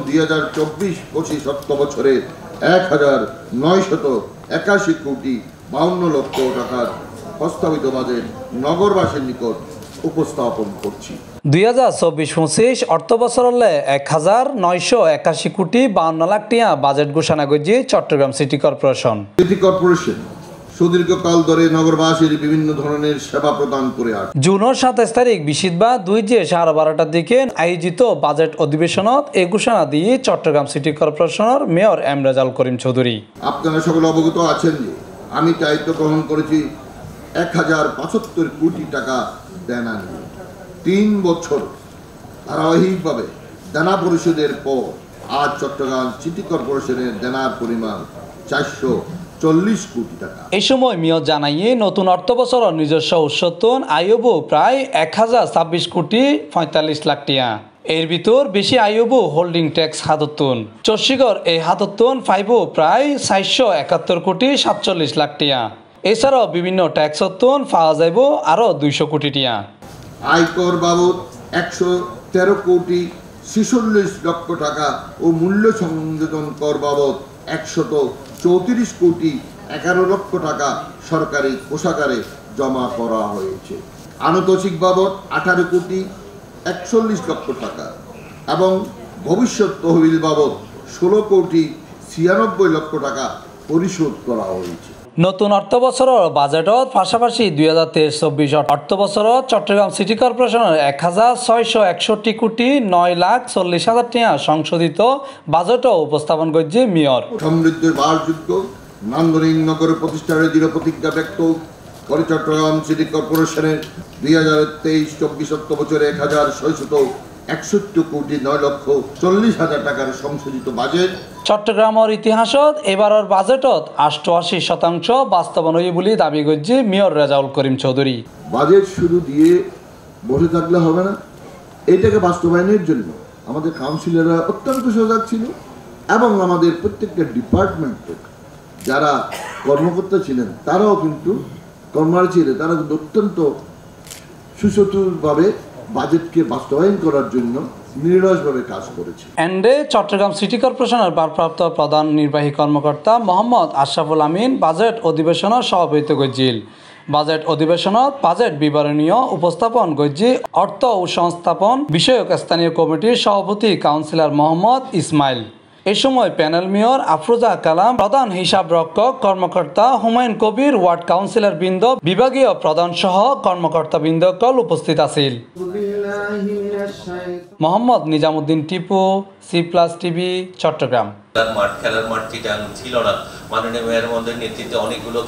2024-25 অর্থ বছরে ১,৯৮১ কোটি ৫২ লক্ষ টাকার প্রস্তাবিত বাজেট নগরবাসীর নিকট উপস্থাপন করছি। 2024-25 অর্থ বছরলে ১,৯৮১ কোটি ৫২ লাখ টাকা বাজেট ঘোষণা করছে চট্টগ্রাম সিটি কর্পোরেশন। সুদীর্ঘকাল ধরে নগরবাসীর বিভিন্ন ধরনের সেবা প্রদান করে আসছে। জুনের ২৭ তারিখ বৃহস্পতিবার 2:12টার দিকে আয়োজিত বাজেট অধিবেশনত এই ঘোষণা দিয়ে চট্টগ্রাম সিটি কর্পোরেশনের মেয়র এম রেজাউল করিম চৌধুরী। আপনারা সকলে অবগত আছেন যে আমি দায়িত্ব গ্রহণ করেছি ১,০৭৫ কোটি টাকা দেনা নিয়ে। ৩ বছর ধারাবাহিকভাবে দেনা পরিশোধের পর আজ চট্টগ্রাম সিটি কর্পোরেশনের দেনার পরিমাণ ৪৪০ কোটি টাকা। এই সময় মেয়র জানাইয়ে নতুন অর্থ বছরের নিজস্ব উৎসত্তন আয়ব প্রায় ১,০২৬ কোটি ৪৫ লাখ টাকা। এর ভিতর বেশি আয়ব হোল্ডিং ট্যাক্স হাতত্তন চশিগড় এই হাতত্তন ফাইব প্রায় ৪৭১ কোটি ৪৭ লাখ টাকা। এছাড়াও বিভিন্ন ট্যাক্স হত্তন পাওয়া যাইব আরও ২০০ কোটি টাকা। আয়কর বাবদ ১১৩ কোটি ৪৬ লক্ষ টাকা ও মূল্য সংযোজন কর বাবদ ১৩৪ কোটি ১১ লক্ষ টাকা সরকারি কোষাগারে জমা করা হয়েছে। আনুতোষিক বাবদ ১৮ কোটি ৪১ লক্ষ টাকা এবং ভবিষ্যৎ তহবিল বাবদ ১৬ কোটি ৯৬ লক্ষ টাকা পরিশোধ করা হয়েছে। নতুন অর্থ বছরের বাজেটত পাশাপাশি ২০২৩-২৪ অর্থ বছরত চট্টগ্রাম সিটি কর্পোরেশনের ১,৬৬১ কোটি ৯,৪০,০০০ টাকা সংশোধিত বাজেটও উপস্থাপন করছে মেয়র। সমৃদ্ধ বাসযোগ্য নান্দনিক নগর প্রতিষ্ঠানের দৃঢ় প্রতিজ্ঞা ব্যক্ত করে চট্টগ্রাম সিটি কর্পোরেশনের ২০২৩-২৪ অর্থ বছরে ১,৬৬১ কোটি ৯,৪০,০০০ টাকার সংশোধিত বাজেট চট্টগ্রামের ইতিহাসত এবারের বাজেটত ৮৮% বাস্তবায়ন হয়ে বলে দাবি করছে মেয়র রেজাউল করিম চৌধুরী। বাজেট শুরু দিয়ে বসে থাকলে হবে না, এটাকে বাস্তবায়নের জন্য আমাদের কাউন্সিলররা অত্যন্ত সজাগ ছিল এবং আমাদের প্রত্যেকটা ডিপার্টমেন্টের যারা কর্মকর্তা ছিলেন তারাও কিন্তু তারা কিন্তু অত্যন্ত সুচতুরভাবে বাজেটকে বাস্তবায়ন করার জন্য নিরলসভাবে কাজ করেছে। এন্ডে চট্টগ্রাম সিটি কর্পোরেশনের ভারপ্রাপ্ত প্রধান নির্বাহী কর্মকর্তা মোহাম্মদ আশরাফুল আমিন বাজেট অধিবেশনের সভাপতিত্ব করছিল। বাজেট অধিবেশনত বাজেট বিবরণীয় উপস্থাপন করছে অর্থ ও সংস্থাপন বিষয়ক স্থানীয় কমিটির সভাপতি কাউন্সিলর মোহাম্মদ ইসমাইল। এই সময় প্যানেল মেয়র আফরোজা কালাম, প্রধান হিসাবরক্ষক কর্মকর্তা হুমায়ুন কবির, ওয়ার্ড কাউন্সিলর বৃন্দ, বিভাগীয় প্রধান সহ কর্মকর্তা বৃন্দকল উপস্থিত আছিল। Mohammad Nizamuddin Tipu, C+ TV, Chattogram. খেলার মাঠ ছিল না, মাননীয় মেয়র মহোদয়ের নেতৃত্বে অনেকগুলো